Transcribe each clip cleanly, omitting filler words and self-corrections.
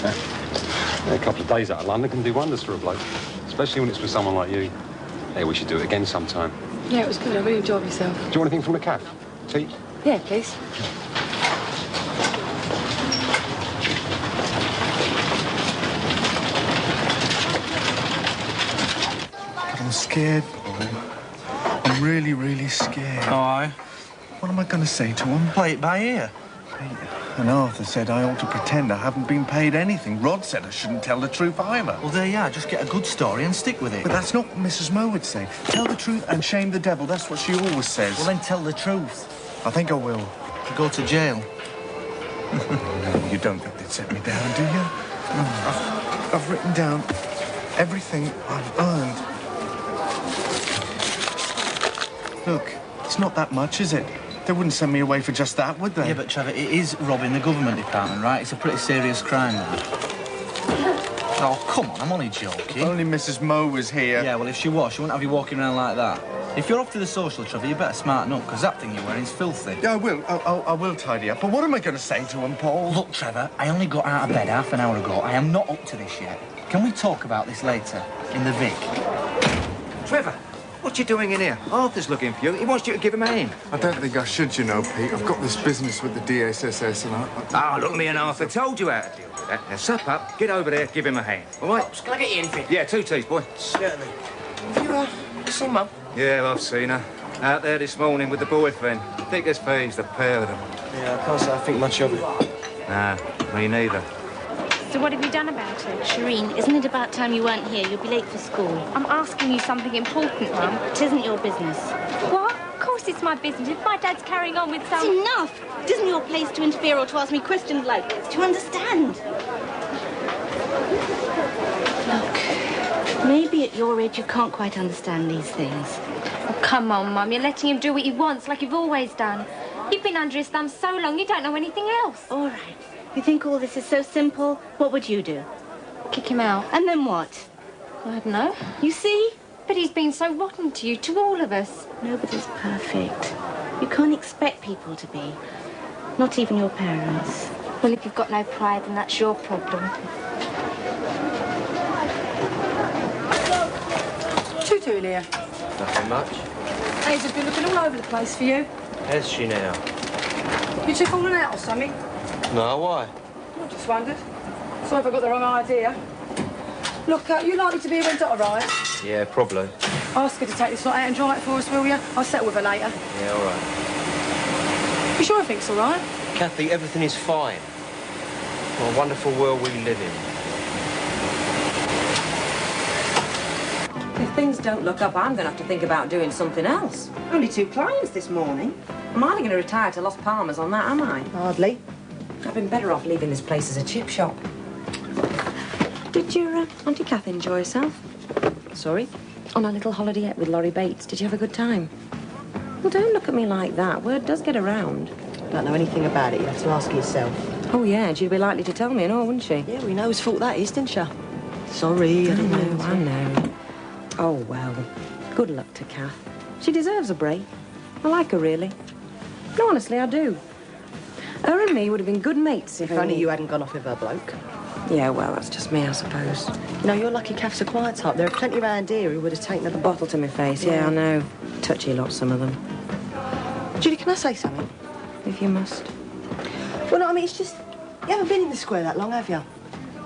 Yeah, a couple of days out of London can do wonders for a bloke, especially when it's with someone like you. Hey, we should do it again sometime. Yeah, it was good. I really enjoyed myself. Do you want anything from the cafe? Tea? Yeah, please. I'm scared, Paul. I'm really, really scared. Aye. What am I going to say to him? Play it by ear. And Arthur said I ought to pretend I haven't been paid anything. Rod said I shouldn't tell the truth either. Well, there you are. Just get a good story and stick with it. But that's not what Mrs. Moe would say. Tell the truth and shame the devil. That's what she always says. Well, then tell the truth. I think I will. You go to jail. No, you don't think they'd set me down, do you? No, I've written down everything I've earned. Look, it's not that much, is it? They wouldn't send me away for just that, would they? Yeah, but Trevor, it is robbing the government department, right? It's a pretty serious crime, that. Oh, come on, I'm only joking. If only Mrs. Moe was here. Yeah, well, if she was, she wouldn't have you walking around like that. If you're off to the social, Trevor, you better smarten up, because that thing you're wearing is filthy. Yeah, I will. I will tidy up. But what am I going to say to him, Paul? Look, Trevor, I only got out of bed half an hour ago. I am not up to this yet. Can we talk about this later, in the Vic? Trevor, what you doing in here? Arthur's looking for you. He wants you to give him a hand. I don't think I should, you know, Pete. I've got this business with the DSSS and Ah, look, me and Arthur told you how to deal with that. Now, sup up, get over there, give him a hand. All right? Can I get you anything? Yeah, 2 teas, boy. Certainly. Have you seen Mum? Yeah, I've seen her. Out there this morning with the boyfriend. Thick as thieves, the pair of them. Yeah, I can't say I think much of it. Nah, me neither. So what have you done about it? Shireen, isn't it about time you weren't here? You'll be late for school. I'm asking you something important, Mum. It isn't your business. What? Of course it's my business. If my dad's carrying on with some... It's enough! It isn't your place to interfere or to ask me questions like this. Do you understand? Look, maybe at your age you can't quite understand these things. Oh, come on, Mum. You're letting him do what he wants, like you've always done. You've been under his thumb so long, you don't know anything else. All right. You think all this is so simple? What would you do? Kick him out. And then what? I don't know. You see? But he's been so rotten to you, to all of us. Nobody's perfect. You can't expect people to be. Not even your parents. Well, if you've got no pride, then that's your problem. 2 doing here? Nothing much. Hazel's been looking all over the place for you. Has she now? You two falling out or something? No, why? I just wondered. Sorry if I got the wrong idea. Look, you likely to be when Dot arrives? Yeah, probably. Ask her to take this lot out and dry it for us, will you? I'll settle with her later. Yeah, all right. You sure everything's all right? Kathy, everything is fine. What a wonderful world we live in. If things don't look up, I'm going to have to think about doing something else. Only 2 clients this morning. I'm hardly going to retire to Las Palmas on that, am I? Hardly. I've been better off leaving this place as a chip shop. Did your Auntie Kath enjoy herself? Sorry? On our little holiday with Laurie Bates. Did you have a good time? Well, don't look at me like that. Word does get around. Don't know anything about it. You have to ask yourself. Oh, yeah, she'd be likely to tell me and all, wouldn't she? Yeah, we know whose fault that is, didn't she? Sorry, I didn't know. I know. Oh, well. Good luck to Kath. She deserves a break. I like her, really. No, honestly, I do. Her and me would have been good mates if only you hadn't gone off with her bloke. Yeah, well, that's just me, I suppose. You know, you're lucky Kath's a quiet type. There are plenty around here who would have taken A bottle to my face, yeah, I know. Touchy lot, some of them. Julie, can I say something? If you must. Well, no, I mean, it's just... You haven't been in the square that long, have you?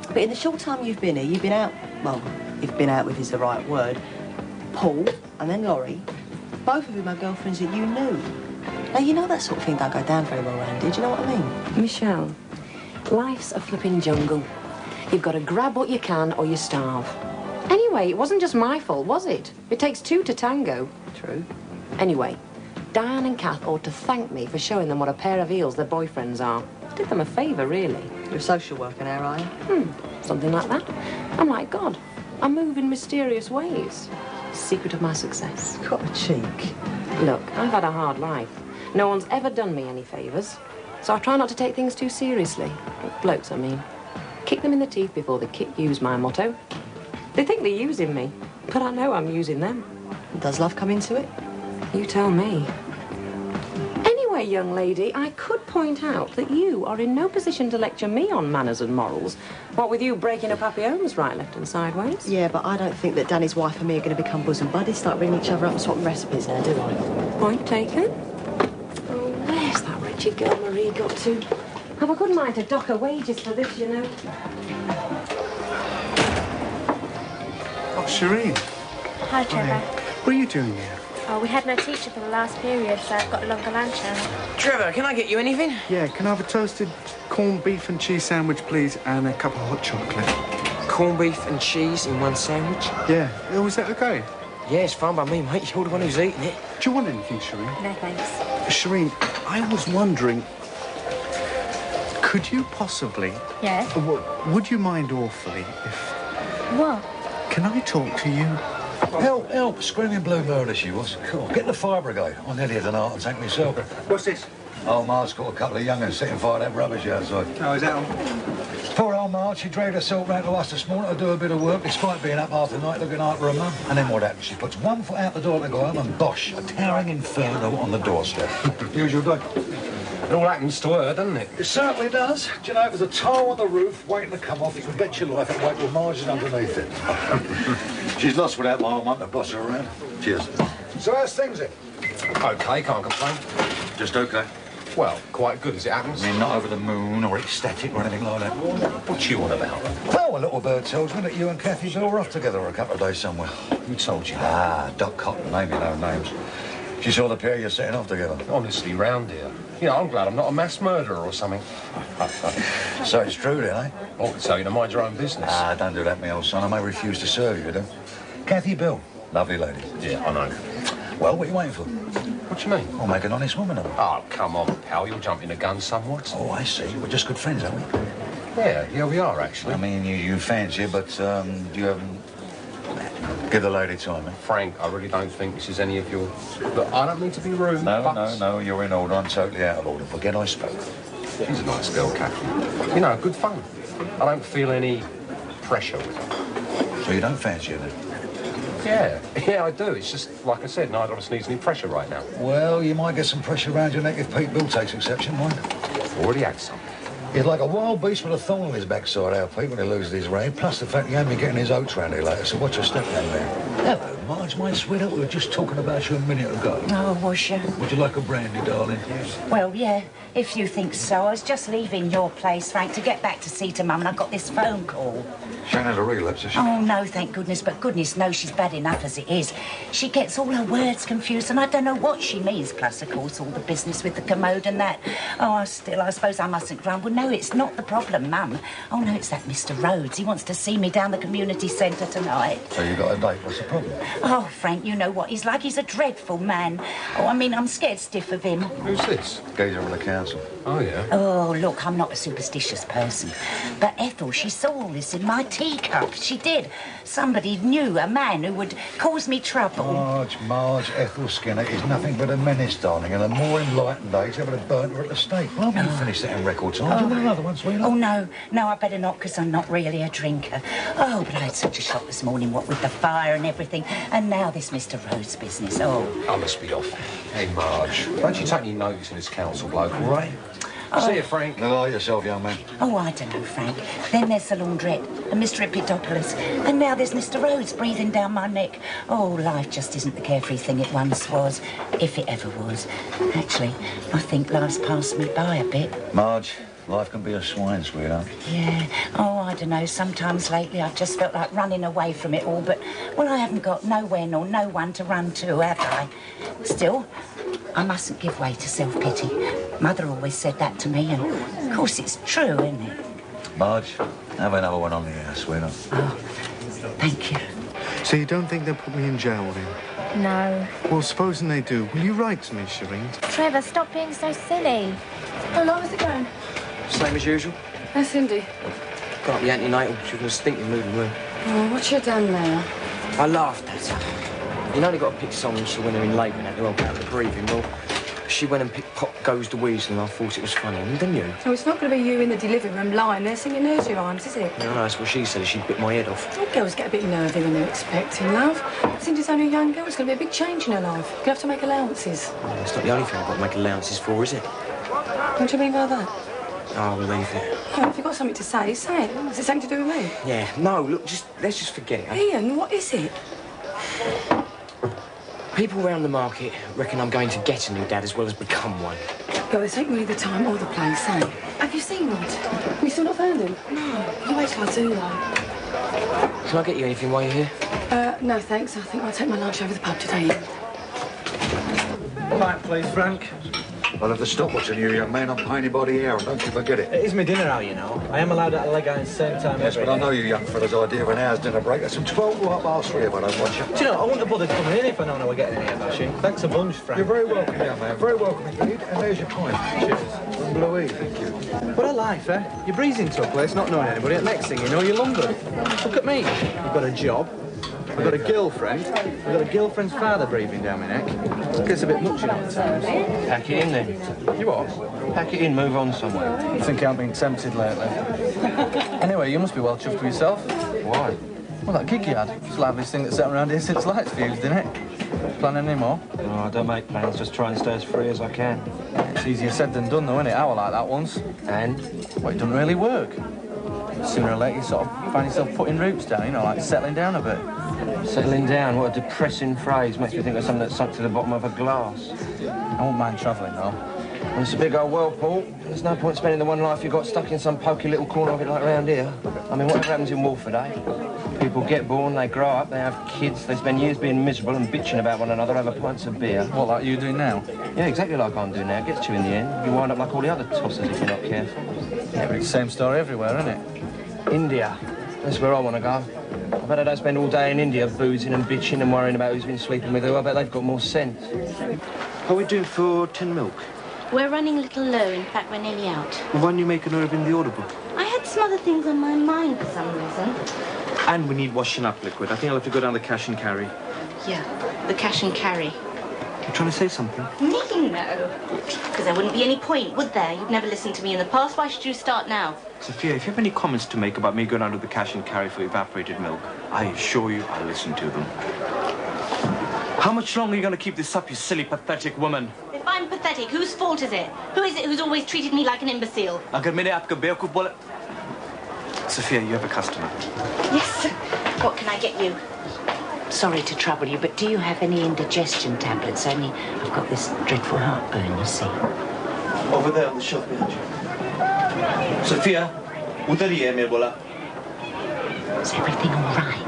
But in the short time you've been here, you've been out... Well, if been out with is the right word. Paul and then Laurie, both of whom are girlfriends that you knew. Now, you know that sort of thing don't go down very well around here, do you know what I mean? Michelle, life's a flipping jungle. You've got to grab what you can or you starve. Anyway, it wasn't just my fault, was it? It takes 2 to tango. True. Anyway, Diane and Kath ought to thank me for showing them what a pair of eels their boyfriends are. Did them a favour, really. You're a social worker now, are you? Something like that. I'm like God. I move in mysterious ways. Secret of my success. Got a cheek. Look, I've had a hard life. No one's ever done me any favours. So I try not to take things too seriously. Blokes, I mean. Kick them in the teeth before they kick you's my motto. They think they're using me, but I know I'm using them. Does love come into it? You tell me. Anyway, young lady, I could point out that you are in no position to lecture me on manners and morals. What with you breaking up happy homes right, left and sideways. Yeah, but I don't think that Danny's wife and me are going to become bosom buddies, start ringing each other up and swapping recipes now, do I? Point taken. Oh, where's that wretched girl Marie got to? Oh, I couldn't mind to dock her wages for this, you know. Oh, Shireen. Hi, Trevor. What are you doing here? Oh, we had no teacher for the last period, so I've got a longer lunch hour. Trevor, can I get you anything? Yeah, can I have a toasted corned beef and cheese sandwich, please, and a cup of hot chocolate? Corned beef and cheese in one sandwich? Yeah. Oh, is that okay? Yeah, it's fine by me, mate. You're the one who's eating it. Do you want anything, Shireen? No, thanks. Shireen, I was wondering, could you possibly... Yeah? Would you mind awfully if... What? Can I talk to you? Help, help, screaming blue murder she was. Cool. Get the fire brigade. I nearly had an heart attack myself. What's this? Oh, Marge got a couple of young'uns setting fire to that rubbish outside. Oh, is that all? Poor old Marge, she dragged herself round to us this morning to do a bit of work, despite being up half the night looking after her mum. And then what happens? She puts one foot out the door to go home and bosh, a towering inferno on the doorstep. Usual day. It all happens to her, doesn't it? It certainly does. Do you know, if there's a tile on the roof waiting to come off, you can bet your life it won't with Marge is underneath it. She's lost without my old mum to boss her around. Cheers. So how's things then? Okay, can't complain. Just okay. Well, quite good as it happens. I mean, not over the moon or ecstatic or anything like that. What you on about? Well, a little bird tells me that you and Kathy Bill were off together a couple of days somewhere. Who told you? Ah, Doc Cotton, naming no names. She saw the pair of you setting off together. Honestly, round here. You know, I'm glad I'm not a mass murderer or something. So it's true then, eh? I can tell you to mind your own business. Ah, don't do that, my old son. I may refuse to serve you, though. Kathy Bill, lovely lady. Yeah, I know. Well, what are you waiting for? What do you mean? I'll make an honest woman of her. Oh, come on, pal. You're jumping the gun somewhat. Oh, I see. We're just good friends, aren't we? Yeah, we are, actually. I mean, you fancy her, but you haven't... Give the lady time, eh? Frank, I really don't think this is any of your... Look, I don't mean to be rude, No, you're in order. I'm totally out of order. Forget I spoke. She's a nice girl, Catherine. You know, good fun. I don't feel any pressure with her. So you don't fancy her, then? Yeah, I do. It's just, like I said, neither of us needs any pressure right now. Well, you might get some pressure around your neck if Pete Bill takes exception, mind. Already had some. He's like a wild beast with a thorn on his backside, our Pete, when he loses his rein. Plus the fact he ain't been getting his oats round here later, so watch your step down there. Hello, Marge, my sweetheart. We were just talking about you a minute ago. Oh, was you? Would you like a brandy, darling? Well, yeah, if you think so. I was just leaving your place, Frank, to get back to see to Mum, and I got this phone call. She ain't had a relapse, has she? Oh, no, thank goodness, but goodness knows she's bad enough as it is. She gets all her words confused, and I don't know what she means, plus, of course, all the business with the commode and that. Oh, I suppose I mustn't grumble. No, it's not the problem, Mum. Oh, no, it's that Mr. Rhodes. He wants to see me down the community centre tonight. So you got a date. What's the problem? Oh, Frank, you know what he's like. He's a dreadful man. Oh, I mean, I'm scared stiff of him. Who's this? Geezer from the council. Oh, yeah? Oh, look, I'm not a superstitious person. But Ethel, she saw all this in my teacup. She did. Somebody knew a man who would cause me trouble. Marge, Ethel Skinner is nothing but a menace, darling, and a more enlightened age ever have burnt her at the stake. Well, I'm finish that in record time. Do you want another one, sweetheart? Oh, no, I better not, because I'm not really a drinker. Oh, but I had such a shock this morning, what with the fire and everything, and now this Mr. Rhodes business. Oh. I must be off. Hey, Marge, don't you take any notice of this council bloke, all right? See you, Frank. Look after yourself, young man. Oh, I don't know, Frank. Then there's the laundrette and Mr. Epidopoulos. And now there's Mr. Rhodes breathing down my neck. Oh, life just isn't the carefree thing it once was, if it ever was. Actually, I think life's passed me by a bit. Marge, life can be a swine, sweetheart. Yeah. Oh, I don't know. Sometimes lately I've just felt like running away from it all, but, well, I haven't got nowhere nor no one to run to, have I? Still, I mustn't give way to self-pity. Mother always said that to me, and of course it's true, isn't it? Marge, have another one on the air, sweetheart. Oh, thank you. So you don't think they'll put me in jail then? No. Well, supposing they do, will you write to me, Shireen? Trevor, stop being so silly. How long is it going? Same as usual. That's Cindy. Got the antenatal. She was in a stinking mood in the room. Oh, what you done now? I laughed at her. You know they got to pick songs for when they're in labour and that to help out the breathing. Well, she went and picked Pop Goes the Weasel, and I thought it was funny, didn't you? So it's not going to be you in the delivery room lying there singing nursery rhymes, is it? No, no, that's what she said. She bit my head off. All girls get a bit nervy when they're expecting, love. Cindy's only a young girl. It's going to be a big change in her life. You're going to have to make allowances. Well, it's not the only thing I've got to make allowances for, is it? What do you mean by that? I'll leave it. Oh, if you've got something to say, say it. Is it something to do with me? Yeah, no, look, let's just forget it. Ian, what is it? People around the market reckon I'm going to get a new dad as well as become one. Girl, this ain't really the time or the place, eh? Have you seen Rod? Have you still not found him? No. You wait till I do, though. Can I get you anything while you're here? No, thanks. I think I'll take my lunch over the pub today, Ian. Pipe, please, Frank. I'll have the stopwatch on you, young man. I'm paying you by the hour. Don't you forget it. It is my dinner hour, you know. I am allowed at a leg out at the same time. Yes, but I know you young fellas' idea of an hour's dinner break. That's from 12 to 3:30 if I don't watch you. Do you know, I wouldn't have bothered coming in if I known I were getting in here, Bashing. Thanks a bunch, Frank. You're very welcome, young man. Very welcome indeed. And there's your pint. Cheers. From Louis, thank you. What a life, eh? You're breezing to a place, not knowing anybody. And next thing you know, you're London. Look at me. I've got a job. I've got a girlfriend. I've got a girlfriend's father breathing down my neck. It gets a bit much, you know, at times. Pack it in, then. You what? Pack it in, move on somewhere. I think I've been tempted lately. Anyway, you must be well chuffed with yourself. Why? Well, that gig you had. It's the liveliest thing that's happened around here since lights fused, isn't it? Planning any more? No, I don't make plans. Just try and stay as free as I can. It's easier said than done, though, isn't it? I was like that once. And? Well, it doesn't really work. Sooner or later, you sort of find yourself putting roots down, you know, like settling down a bit. Settling down? What a depressing phrase. Makes me think of something that's sunk to the bottom of a glass. I won't mind travelling, though. Well, it's a big old world, Paul. There's no point spending the one life you've got stuck in some pokey little corner of it like round here. I mean, whatever happens in Wolford, eh? People get born, they grow up, they have kids, they spend years being miserable and bitching about one another over pints of beer. What, like you doing now? Yeah, exactly like I'm doing now. It gets you in the end. You wind up like all the other tossers if you're not careful. Yeah, but it's the same story everywhere, isn't it? India. That's where I want to go. I bet I don't spend all day in India boozing and bitching and worrying about who's been sleeping with who. I bet they've got more sense. How are we doing for tin milk? We're running a little low. In fact, we're nearly out. Why don't you make an herb in the order book? I had some other things on my mind for some reason. And we need washing up liquid. I think I'll have to go down the cash and carry. Yeah, the cash and carry. You trying to say something? Me, no. Because there wouldn't be any point, would there? You've never listened to me in the past. Why should you start now? Sophia, if you have any comments to make about me going under the cash and carry for evaporated milk, I assure you I'll listen to them. How much longer are you going to keep this up, you silly, pathetic woman? If I'm pathetic, whose fault is it? Who is it who's always treated me like an imbecile? Sophia, you have a customer. Yes. What can I get you? Sorry to trouble you, but do you have any indigestion tablets? Only I've got this dreadful heartburn, you see. Over there on the shelf behind you. Sophia, is everything all right?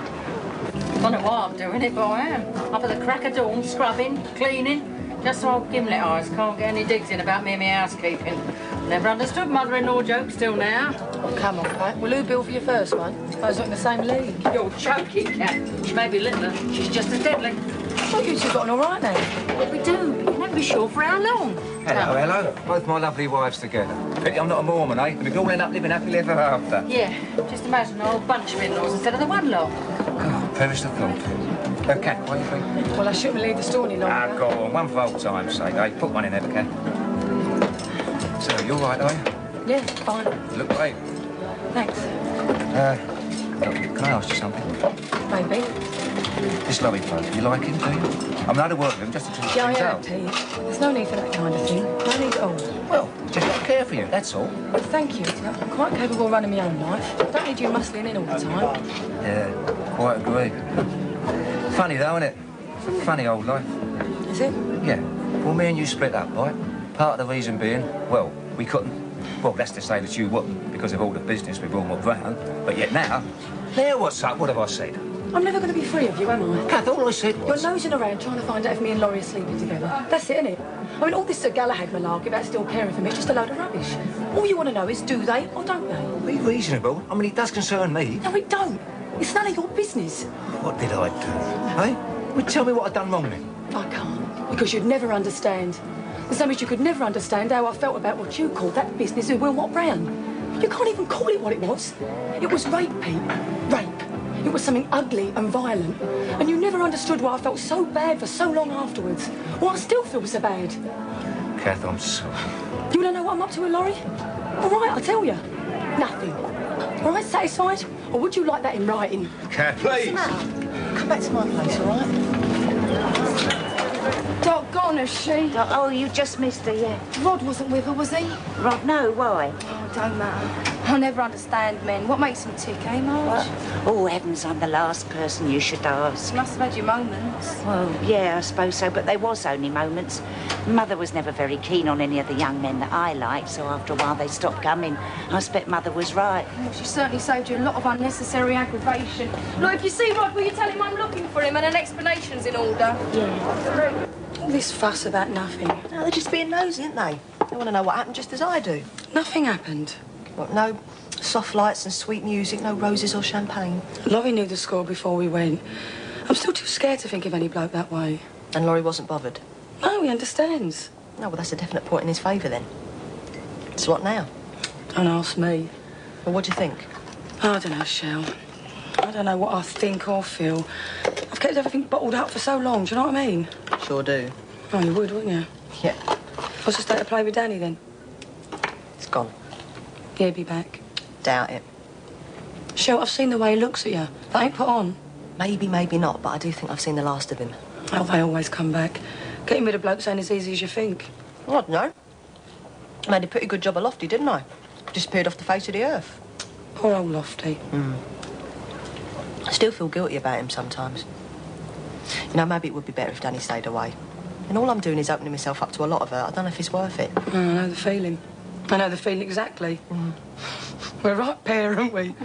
I don't know why I'm doing it, but I am. Up at the crack of dawn, scrubbing, cleaning, just so old gimlet eyes can't get any digs in about me and my housekeeping. Never understood mother-in-law jokes till now. Oh, come on, Pat. Will who bill for your first one? I suppose we're in the same league. You're joking, Cat. She may be littler. She's just as deadly. I thought you two got on all right now. Well, we do, but you never be sure for how long. Hello, hello. Both my lovely wives together. Pity I'm not a Mormon, eh? And we all end up living happily ever after. Yeah, just imagine a whole bunch of in-laws instead of the one lot. God, perish the thought. Cat, what do you think? Well, I shouldn't leave the store any longer. Ah, go on. One for old time's sake, eh? Put one in there, Cat. So, you're right, are you? Yeah, fine. You look great. Thanks. Look, can I ask you something? Maybe. This lovely bloke, you like him, do you? I'm not to work with him, just to try Yeah, I things am, out. Pete. There's no need for that kind of thing. No need at all. Well, just don't care for you, that's all. Well, thank you. I'm quite capable of running my own life. Don't need you muscling in all the time. Yeah, quite agree. Funny though, isn't it? Funny old life. Is it? Yeah. Well, me and you split up, right? Part of the reason being, well, we couldn't. Well, that's to say that you wouldn't, because of all the business with Wilmot Brown. But yet now, what's up? What have I said? I'm never going to be free of you, am I? Kath, all I said was... You're nosing around trying to find out if me and Laurie are sleeping together. That's it, isn't it? I mean, all this Sir Galahad malarkey about still caring for me is just a load of rubbish. All you want to know is, do they or don't they? Be reasonable. I mean, it does concern me. No, it don't. It's none of your business. What did I do? Eh? Well, tell me what I've done wrong then. I can't, because you'd never understand. The same as you could never understand how I felt about what you called that business with Wilmot Brown. You can't even call it what it was. It was rape, Pete. Rape. It was something ugly and violent. And you never understood why I felt so bad for so long afterwards. Why I still feel so bad. Kath, I'm sorry. You want to know what I'm up to with Laurie? All right, I'll tell you. Nothing. All right, satisfied? Or would you like that in writing? Kath, please. Come back to my place, all right? Doggone her, she. Oh, you just missed her, yeah. Rod wasn't with her, was he? Rod, no, why? Oh, don't matter. I never understand men. What makes them tick, eh, Marge? Oh, heavens, I'm the last person you should ask. You must have had your moments. Well, yeah, I suppose so, but they was only moments. Mother was never very keen on any of the young men that I liked, so after a while they stopped coming. I expect Mother was right. Well, she certainly saved you a lot of unnecessary aggravation. Look, if you see Rod, will you tell him I'm looking for him and an explanation's in order? Yeah. All this fuss about nothing. No, they're just being nosy, aren't they? They want to know what happened just as I do. Nothing happened. What, no soft lights and sweet music, no roses or champagne? Laurie knew the score before we went. I'm still too scared to think of any bloke that way. And Laurie wasn't bothered? No, he understands. No, well, that's a definite point in his favour, then. So what now? Don't ask me. Well, what do you think? I don't know, Shell. I don't know what I think or feel. I've kept everything bottled up for so long, do you know what I mean? Sure do. Oh, you would, wouldn't you? Yeah. What's the state of play with Danny, then? It's gone. He'll be back. Doubt it. Shell, I've seen the way he looks at you. That ain't put on. Maybe, maybe not, but I do think I've seen the last of him. Oh, they always come back. Getting rid of blokes ain't as easy as you think. Well, I don't know. I made a pretty good job of Lofty, didn't I? Disappeared off the face of the earth. Poor old Lofty. I still feel guilty about him sometimes. You know, maybe it would be better if Danny stayed away. And all I'm doing is opening myself up to a lot of her. I don't know if it's worth it. I know the feeling. I know the feeling exactly. We're a right pair, aren't we?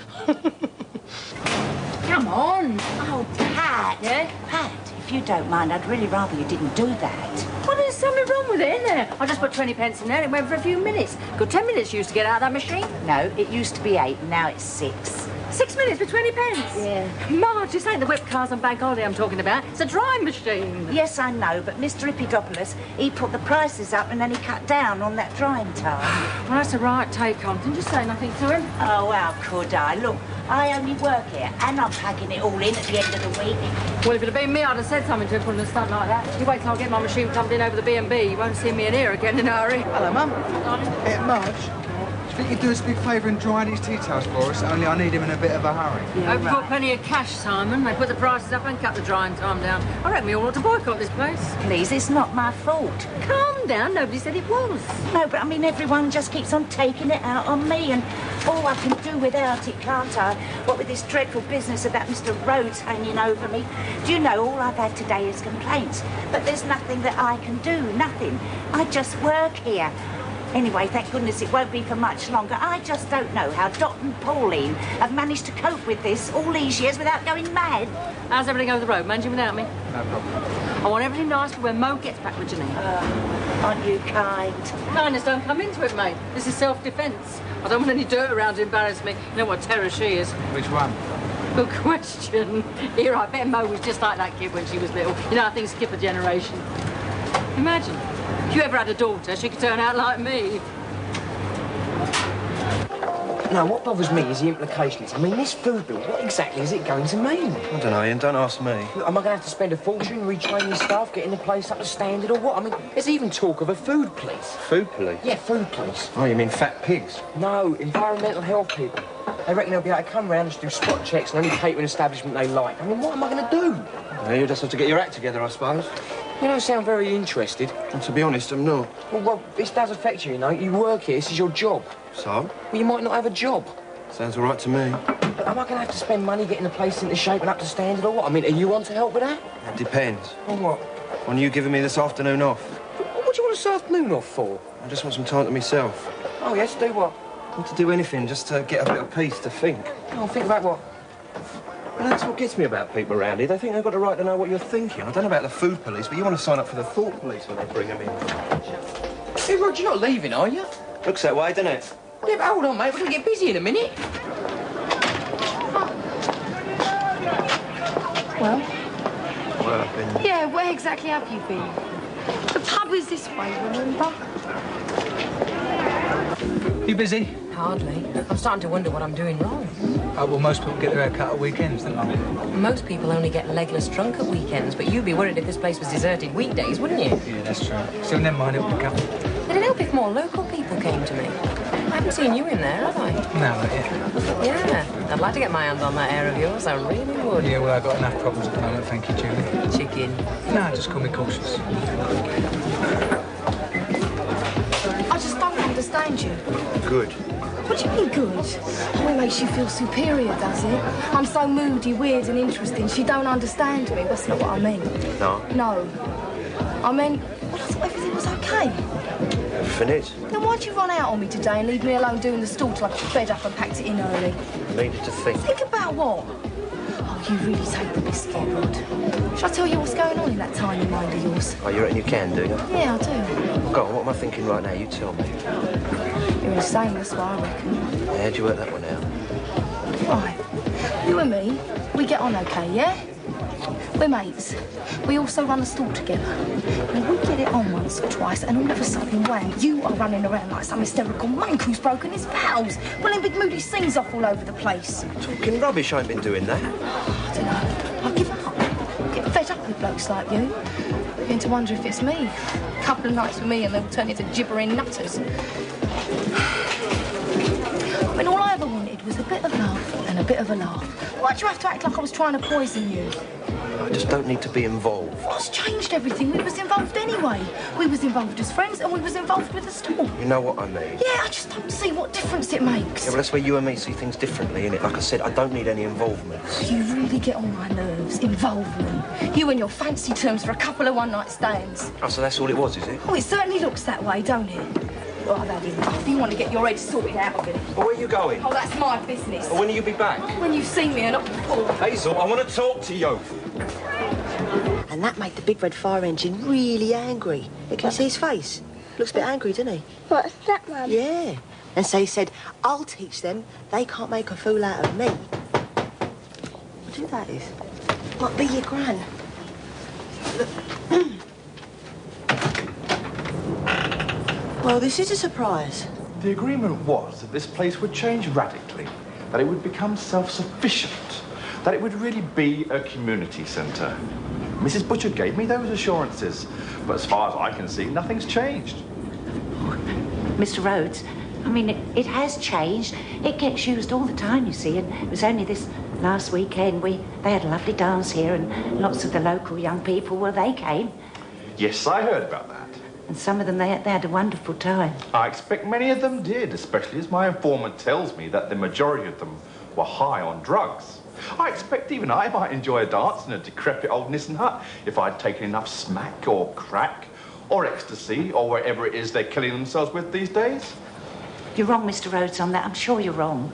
Come on. Oh, Pat. Yeah? Pat, if you don't mind, I'd really rather you didn't do that. Well, there's something wrong with it, isn't there? I just put 20 pence in there and it went for a few minutes. Good 10 minutes used to get out of that machine. No, it used to be 8, and now it's 6. 6 minutes for 20 pence? Yeah. Marge, this ain't the whip cars on Bank Holiday I'm talking about. It's a drying machine. Yes, I know, but Mr. Epidopoulos, he put the prices up and then he cut down on that drying time. Well, that's the right take on. Didn't you say nothing to him? Oh, how could I? Look, I only work here and I'm packing it all in at the end of the week. Well, if it had been me, I'd have said something to him from the start like that. You wait till I get my machine plumbed in over the B&B. You won't see me in here again in a hurry. Hello, Mum. Marge, do you think you'd do us a big favour and dry these tea towels for us? Only I need them in a bit of a hurry. I've got plenty of cash, Simon. They put the prices up and cut the drying time down. I reckon we all ought to boycott this place. Please, it's not my fault. Calm down. Nobody said it was. No, but I mean, everyone just keeps on taking it out on me, and all I can do without it, can't I? What with this dreadful business of that Mr. Rhodes hanging over me. Do you know, all I've had today is complaints. But there's nothing that I can do, nothing. I just work here. Anyway, thank goodness it won't be for much longer. I just don't know how Dot and Pauline have managed to cope with this all these years without going mad. How's everything over the road? Managing without me? No problem. I want everything nice for when Mo gets back with Janine. Aren't you kind? Kindness don't come into it, mate. This is self-defence. I don't want any dirt around to embarrass me. You know what terror she is. Which one? Good question. Here, I bet Mo was just like that kid when she was little. You know how things skip a generation. Imagine, if you ever had a daughter, she could turn out like me. No, what bothers me is the implications. I mean, this food bill, what exactly is it going to mean? I don't know, Ian, don't ask me. Look, am I going to have to spend a fortune retraining staff, getting the place up to standard, or what? I mean, there's even talk of a food police. Food police? Yeah, food police. Oh, you mean fat pigs? No, environmental health people. They reckon they'll be able to come round and just do spot checks and only cater an establishment they like. I mean, what am I going to do? Yeah, you just have to get your act together, I suppose. You don't sound very interested. And to be honest, I'm not. Well, this does affect you, you know. You work here, this is your job. So? Well, you might not have a job. Sounds all right to me. But am I going to have to spend money getting the place into shape and up to standard or what? I mean, are you on to help with that? It depends. On what? On you giving me this afternoon off. What do you want this afternoon off for? I just want some time to myself. Oh, yes, do what? Not to do anything, just to get a bit of peace to think. Oh, think about what? Well, that's what gets me about people around here. They think they've got the right to know what you're thinking. I don't know about the food police, but you want to sign up for the thought police when they bring them in. Hey, Rod, you're not leaving, are you? Looks that way, doesn't it? Yeah, but hold on, mate. We're going to get busy in a minute. Well? Well, I've been... Yeah, where exactly have you been? The pub is this way, remember? You busy? Hardly. I'm starting to wonder what I'm doing wrong. Well, most people get their hair cut at weekends, don't they? Most people only get legless drunk at weekends, but you'd be worried if this place was deserted weekdays, wouldn't you? Yeah, that's true. Still, never mind, it'll pick up. It'd help if more local people came to me. I haven't seen you in there, have I? No, not yet. Yeah, I'd like to get my hand on that hair of yours, I really would. Yeah, well, I've got enough problems at the moment, thank you, Julie. Chicken. No, just call me cautious. I just don't understand you. Good. What do you mean good? Oh, it makes you feel superior, does it? I'm so moody, weird and interesting. She don't understand me. That's not what I mean. No. No. I mean, well, I thought everything was okay. Everything is. Then why'd you run out on me today and leave me alone doing the stall till I got fed up and packed it in early? I needed to think. Think about what? Oh, you really take the biscuit, Rod. Shall I tell you what's going on in that tiny mind of yours? Oh, you reckon you can, do you? Yeah, I do. Go on, what am I thinking right now? You tell me. You're insane, that's what I reckon. Yeah, how'd you work that one out? Right. You and me, we get on okay, yeah? We're mates. We also run the stall together. And we get it on once or twice, and all of a sudden, wham, you are running around like some hysterical monk who's broken his vows, pulling big moody scenes off all over the place. Talking rubbish, I ain't been doing that. I don't know. I give up. I get fed up with blokes like you. Begin to wonder if it's me. A couple of nights with me and they'll turn into gibbering nutters. I mean, all I ever wanted was a bit of love and a bit of a laugh. Why'd you have to act like I was trying to poison you? I just don't need to be involved. What's changed everything? We was involved anyway. We was involved as friends and we was involved with the stall. You know what I mean? Yeah, I just don't see what difference it makes. Yeah, well, that's where you and me see things differently, innit? Like I said, I don't need any involvement. You really get on my nerves. Involvement. You and your fancy terms for a couple of one-night stands. Oh, so that's all it was, is it? Oh, it certainly looks that way, don't it? Well, I've had enough. You want to get your head sorted out of it. Well, where are you going? Oh, that's my business. Well, when will you be back? When you see me and not before. Hazel, I want to talk to you. And that made the big red fire engine really angry. Can you see his face? Looks a bit angry, doesn't he? What's that, Mum? Yeah. And so he said, I'll teach them. They can't make a fool out of me. What do that is? Might be your gran. Well, this is a surprise. The agreement was that this place would change radically, that it would become self-sufficient, that it would really be a community centre. Mrs. Butcher gave me those assurances, but as far as I can see, nothing's changed. Mr. Rhodes, I mean, it has changed. It gets used all the time, you see, and it was only this last weekend they had a lovely dance here and lots of the local young people, well, they came. Yes, I heard about that. And some of them, they had a wonderful time. I expect many of them did, especially as my informant tells me that the majority of them were high on drugs. I expect even I might enjoy a dance in a decrepit old Nissen hut if I'd taken enough smack or crack or ecstasy or whatever it is they're killing themselves with these days. You're wrong, Mr. Rhodes, on that. I'm sure you're wrong.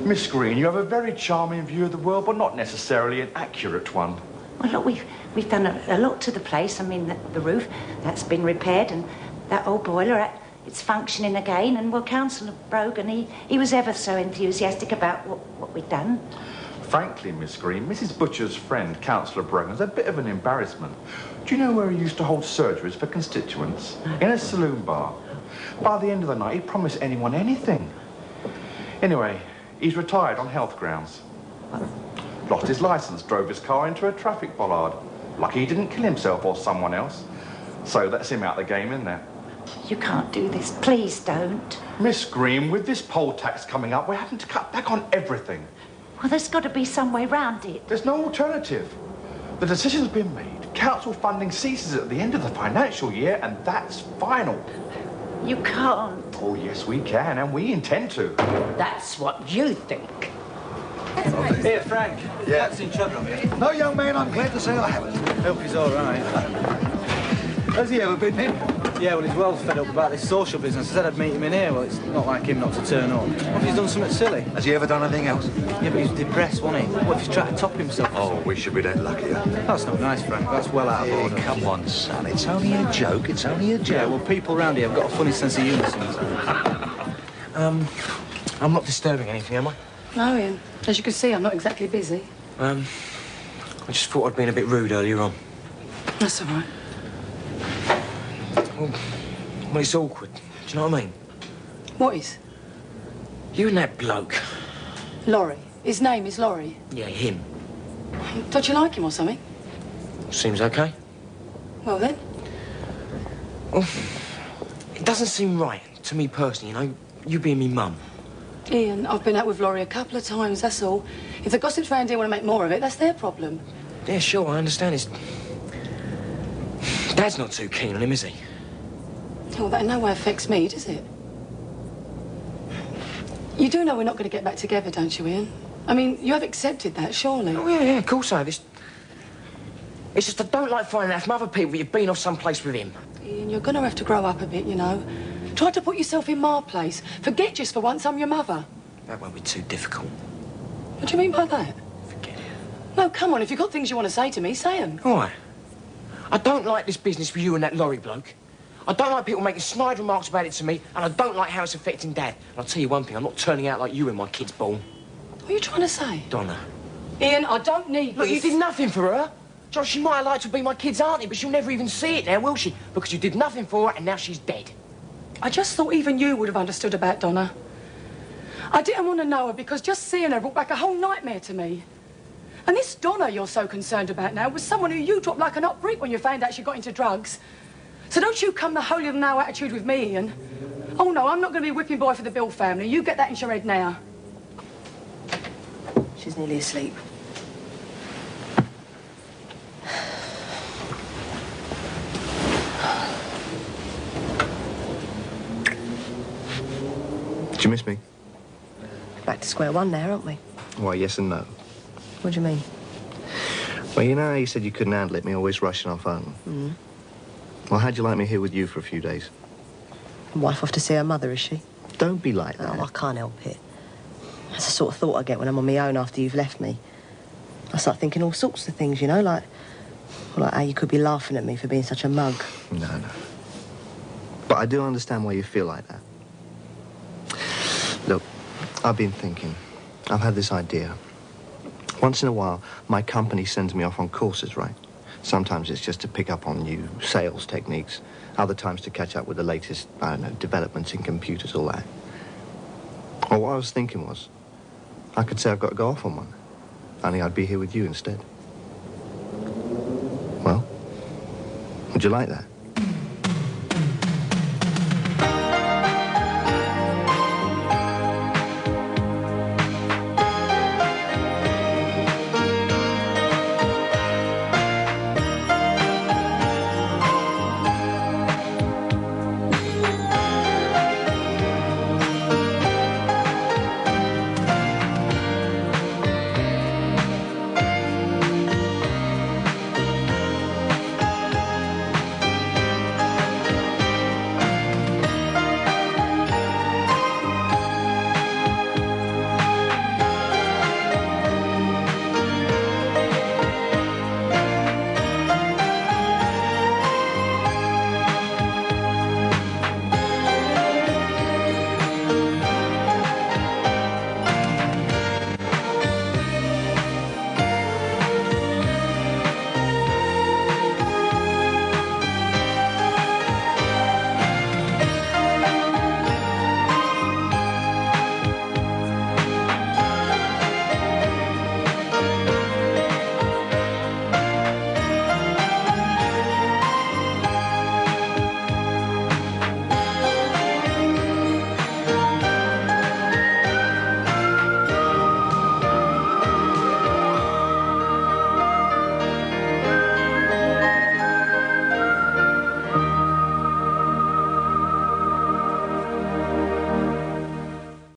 Miss Green, you have a very charming view of the world, but not necessarily an accurate one. Well, look, we've done a lot to the place. I mean, the roof, that's been repaired, and that old boiler, it's functioning again. And, well, Councillor Brogan, he was ever so enthusiastic about what we'd done. Frankly, Miss Green, Mrs. Butcher's friend, Councillor Brogan's a bit of an embarrassment. Do you know where he used to hold surgeries for constituents? In a saloon bar. By the end of the night, he'd promise anyone anything. Anyway, he's retired on health grounds. Lost his licence, drove his car into a traffic bollard. Lucky he didn't kill himself or someone else. So that's him out the game, isn't it? You can't do this. Please don't. Miss Green, with this poll tax coming up, we're having to cut back on everything. Well, there's got to be some way round it. There's no alternative. The decision's been made. Council funding ceases at the end of the financial year, and that's final. You can't. Oh, yes, we can, and we intend to. That's what you think. Here, Frank. Yeah. That's in trouble. No, young man, I'm glad to say I haven't. Hope he's all right. Has he ever been in? Yeah, well, he's well fed up about this social business. I said I'd meet him in here. Well, it's not like him not to turn up. What if he's done something silly? Has he ever done anything else? Yeah, but he's depressed, wasn't he? What if he's trying to top himself? Oh, we should be that luckier. That's not nice, Frank. That's well out of order. Come on, son. It's only a joke. It's only a joke. Yeah, well, people round here have got a funny sense of humour sometimes. I'm not disturbing anything, am I? No, Ian. As you can see, I'm not exactly busy. I just thought I'd been a bit rude earlier on. That's all right. Well, it's awkward. Do you know what I mean? What is? You and that bloke. Laurie. His name is Laurie. Yeah, him. Don't you like him or something? Seems okay. Well, then. Well, it doesn't seem right to me personally, you know, you being me mum. Ian, I've been out with Laurie a couple of times, that's all. If the gossips round here want to make more of it, that's their problem. Yeah, sure, I understand. Dad's not too keen on him, is he? Well, that in no way affects me, does it? You do know we're not going to get back together, don't you, Ian? I mean, you have accepted that, surely. Oh, yeah, of course I have. It's just I don't like finding out from other people that you've been off someplace with him. Ian, you're going to have to grow up a bit, you know. Try to put yourself in my place. Forget just for once I'm your mother. That won't be too difficult. What do you mean by that? Forget it. No, come on, if you've got things you want to say to me, say them. All right. I don't like this business with you and that Laurie bloke. I don't like people making snide remarks about it to me, and I don't like how it's affecting Dad. And I'll tell you one thing, I'm not turning out like you when my kid's born. What are you trying to say? Donna. Ian, I don't need Look, this. you did nothing for her. Josh, she might have liked to be my kid's auntie, but she'll never even see it now, will she? Because you did nothing for her, and now she's dead. I just thought even you would have understood about Donna. I didn't want to know her because just seeing her brought back a whole nightmare to me. And this Donna you're so concerned about now was someone who you dropped like an hot brick when you found out she got into drugs. So don't you come the holier-than-thou attitude with me, Ian. Oh, no, I'm not going to be whipping boy for the Bill family. You get that into your head now. She's nearly asleep. Did you miss me? Back to square one now, aren't we? Why, yes and no. What do you mean? Well, you know how you said you couldn't handle it, me always rushing off home? Mm. Well, how'd you like me here with you for a few days? Wife off to see her mother, is she? Don't be like that. Oh, I can't help it. That's the sort of thought I get when I'm on my own after you've left me. I start thinking all sorts of things, you know, like how you could be laughing at me for being such a mug. No. But I do understand why you feel like that. Look, I've been thinking. I've had this idea. Once in a while, my company sends me off on courses, right? Sometimes it's just to pick up on new sales techniques. Other times to catch up with the latest, I don't know, developments in computers, all that. Well, what I was thinking was, I could say I've got to go off on one. Only I'd be here with you instead. Well, would you like that?